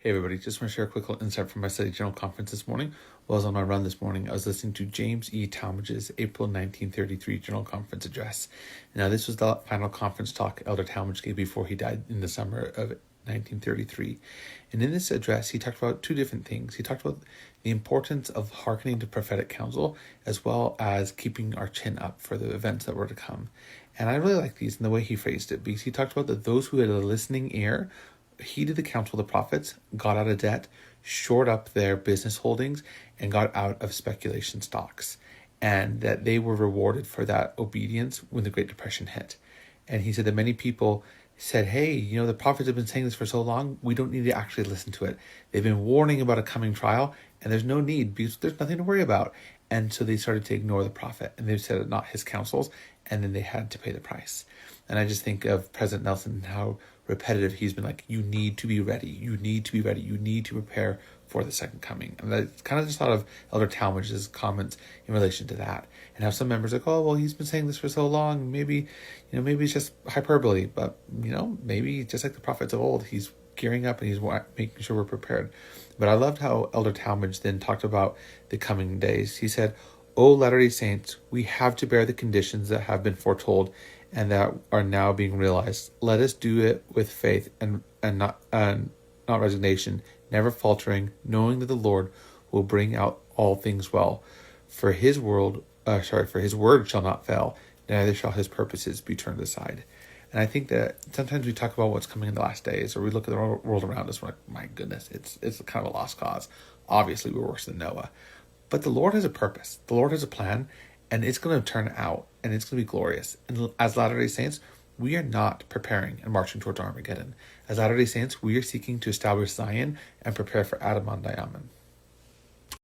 Hey everybody, just want to share a quick little insight from my study general conference this morning. While I was on my run this morning, I was listening to James E. Talmage's April 1933 general conference address. Now this was the final conference talk Elder Talmage gave before he died in the summer of 1933. And in this address, he talked about two different things. He talked about the importance of hearkening to prophetic counsel, as well as keeping our chin up for the events that were to come. And I really like these in the way he phrased it, because he talked about that those who had a listening ear heeded the counsel of the prophets, got out of debt, shored up their business holdings, and got out of speculation stocks. And that they were rewarded for that obedience when the Great Depression hit. And he said that many people said, hey, the prophets have been saying this for so long, we don't need to actually listen to it. They've been warning about a coming trial, and there's no need because there's nothing to worry about. And so they started to ignore the prophet, and they said not his counsels, and then they had to pay the price. And I just think of President Nelson and how repetitive he's been like, you need to be ready, you need to be ready, you need to prepare for the second coming. And I kind of just thought of Elder Talmage's comments in relation to that, and how some members are like, oh, well, he's been saying this for so long, maybe it's just hyperbole, but maybe just like the prophets of old, he's gearing up and he's making sure we're prepared. But I loved how Elder Talmage then talked about the coming days. He said, O Latter-day Saints, we have to bear the conditions that have been foretold and that are now being realized. Let us do it with faith and not resignation, never faltering, knowing that the Lord will bring out all things well. For his word shall not fail, neither shall his purposes be turned aside. And I think that sometimes we talk about what's coming in the last days, or we look at the world around us, we're like, my goodness, it's kind of a lost cause. Obviously, we're worse than Noah. But the Lord has a purpose. The Lord has a plan, and it's going to turn out, and it's going to be glorious. And as Latter-day Saints, we are not preparing and marching towards Armageddon. As Latter-day Saints, we are seeking to establish Zion and prepare for Adam on Diamond.